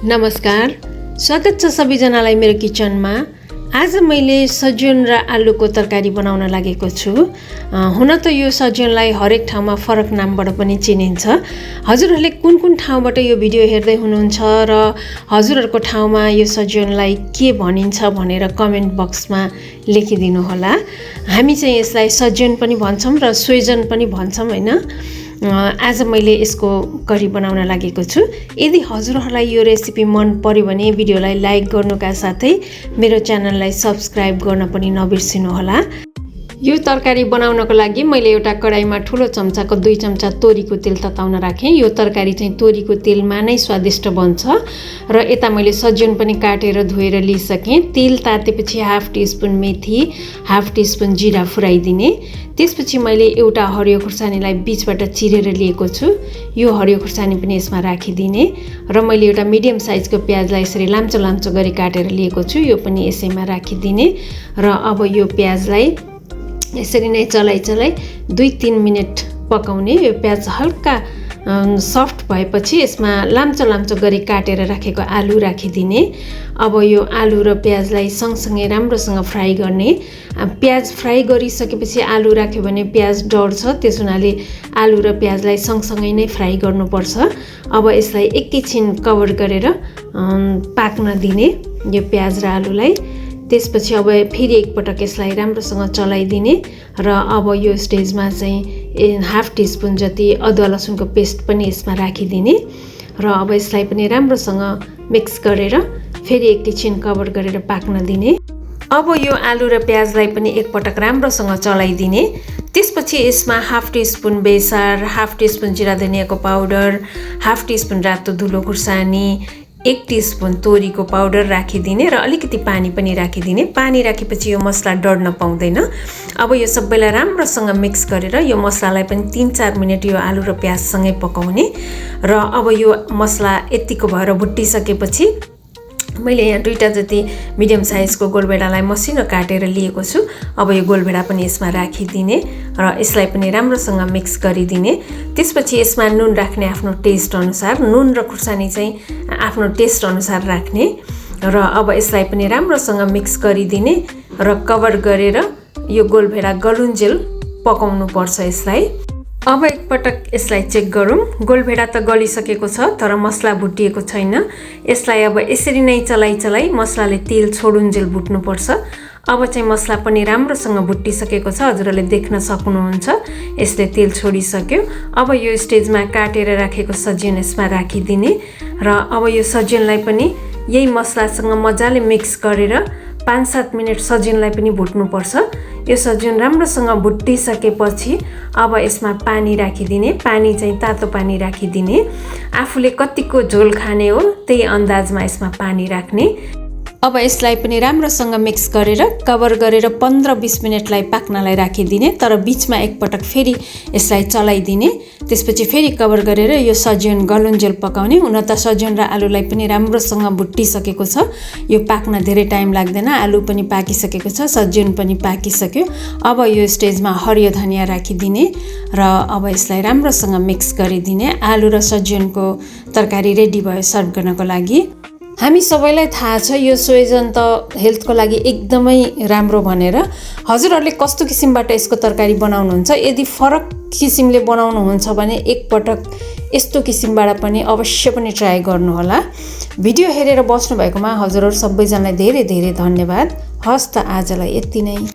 नमस्कार, स्वागत छ सबैजनालाई मेरो किचनमा। आज मैले सज्जन र आलुको तरकारी बनाउन लागेको छु। हुन त यो सज्जनलाई हरेक ठाउँमा फरक नामबाट पनि चिनिन्छ। हजुरहरूले कुन ठाउँबाट यो भिडियो हेर्दै हुनुहुन्छ र हजुरहरूको ठाउँमा यो सज्जनलाई के भनिन्छ भनेर कमेन्ट बक्समा लेखिदिनु होला। हामी चाहिँ यसलाई सज्जन पनि भन्छौँ र सोइजन पनि भन्छौँ हैन। आज मैले यसको करी बनाउन लागेको छु। यदि हजुरहरूलाई यो रेसिपी मन पर्यो भने भिडियोलाई लाइक गर्नुका साथै मेरो च्यानललाई सब्स्क्राइब गर्न पनि नबिर्सिनु होला। यो तरकारी बनाउनको लागि मैले एउटा कडाईमा ठुलो चम्चाको 2 चम्चा तोरीको तेल तताउन राखेँ। यो तरकारी चाहिँ तोरीको तेलमा नै स्वादिष्ट बन्छ र यता मैले सज्जन पनि काटेर धोएर लिइसकेँ। तेल तातेपछि 1/2 टीस्पुन मेथी, 1/2 टीस्पुन जिरा फुराइदिने। त्यसपछि मैले एउटा हरियो खुर्सानीलाई बीचबाट चिरेर लिएको छु। यो हरियो खुर्सानी पनि यसमा राखिदिने र मैले एउटा मिडियम साइजको प्याजलाई यसरी लाम्चो लाम्चो गरी काटेर लिएको छु। यो पनि यसैमा राखिदिने र अब यो प्याजलाई यसरी नै चलाइ 2-3 मिनेट पकाउने। यो प्याज हल्का सफ्ट भएपछि यसमा लाम्चो लाम्चो गरी काटेर राखेको आलु राखिदिने। अब यो आलु र प्याजलाई सँगसँगै राम्रोसँग फ्राई गर्ने। प्याज फ्राई गरिसकेपछि आलु राख्यो भने प्याज डढ्छ, त्यस हुनाले आलु र प्याजलाई सँगसँगै नै फ्राई गर्नुपर्छ। अब यसलाई एकैछिन कभर गरेर पाक्न दिने यो प्याज र आलुलाई। त्यसपछि अब फेरि एकपटक यसलाई राम्रोसँग चलाइदिने र अब यो स्टेजमा चाहिँ 1/2 टीस्पुन जति अदुवा लसुनको पेस्ट पनि यसमा राखिदिने र अब यसलाई पनि राम्रोसँग मिक्स गरेर फेरि एकैछिन कभर गरेर पाक्न दिने। अब यो आलु र प्याजलाई पनि एकपटक राम्रोसँग चलाइदिने। त्यसपछि यसमा 1/2 टीस्पुन बेसार, 1/2 टीस्पुन जिरा धनियाँको पाउडर, 1/2 टीस्पुन रातो धुलो खुर्सानी, 1 टीस्पुन तोरीको पाउडर राखिदिने र अलिकति पानी पनि राखिदिने। पानी राखेपछि यो मसला डढ्न पाउँदैन। अब यो सबैलाई राम्रोसँग मिक्स गरेर यो मसलालाई पनि 3-4 मिनेट यो आलु र प्याजसँगै पकाउने र अब यो मसला यतिको भएर भुटिसकेपछि मैले यहाँ 2टा जति मिडियम साइजको गोलभेडालाई मसिनो काटेर लिएको छु। अब यो गोलभेडा पनि यसमा राखिदिने र यसलाई पनि राम्रोसँग मिक्स गरिदिने। त्यसपछि यसमा नुन राख्ने आफ्नो टेस्ट अनुसार, नुन र खुर्सानी चाहिँ आफ्नो टेस्ट अनुसार राख्ने र अब यसलाई पनि राम्रोसँग मिक्स गरिदिने र कभर गरेर यो गोलभेडा गलुन्जेल पकाउनु पर्छ यसलाई। अब एकपटक यसलाई चेक गरौँ। गोलभेडा त गलिसकेको छ तर मसला भुटिएको छैन। यसलाई अब यसरी नै चलाइ मसलाले तेल छोडुन्जेल भुट्नुपर्छ। अब चाहिँ मसला पनि राम्रोसँग भुटिसकेको छ, हजुरहरूले देख्न सक्नुहुन्छ। यसले तेल छोडिसक्यो। अब यो स्टेजमा काटेर राखेको सज्जन यसमा राखिदिने र अब यो सज्जनलाई पनि यही मसलासँग मजाले मिक्स गरेर 5-7 मिनेट सज्जनलाई पनि भुट्नुपर्छ। यो सज्जन राम्रोसँग भुटिसकेपछि अब यसमा पानी राखिदिने। पानी चाहिँ तातो पानी राखिदिने। आफूले कतिको झोल खाने हो त्यही अन्दाजमा यसमा पानी राख्ने। अब यसलाई पनि राम्रोसँग मिक्स गरेर कभर गरेर 15-20 मिनेटलाई पाक्नलाई राखिदिने, तर बीचमा एकपटक फेरि यसलाई चलाइदिने। त्यसपछि फेरि कभर गरेर यो सज्जन गलुन्जेल पकाउने। हुन त सज्जन र आलुलाई पनि राम्रोसँग भुटिसकेको छ। यो पाक्न धेरै टाइम लाग्दैन। आलु पनि पाकिसकेको छ, सज्जन पनि पाकिसक्यो। अब यो स्टेजमा हरियो धनियाँ राखिदिने र अब यसलाई राम्रोसँग मिक्स गरिदिने। आलु र सज्जनको तरकारी रेडी भयो सर्भ गर्नको लागि। हामी सबैलाई थाहा छ यो सोइजन त हेल्थको लागि एकदमै राम्रो भनेर। हजुरहरूले कस्तो किसिमबाट यसको तरकारी बनाउनुहुन्छ, यदि फरक किसिमले बनाउनुहुन्छ भने एकपटक यस्तो किसिमबाट पनि अवश्य पनि ट्राई गर्नुहोला। भिडियो हेरेर बस्नु भएकोमा हजुरहरू सबैजनालाई धेरै धेरै धन्यवाद। हस् त आजलाई यति नै।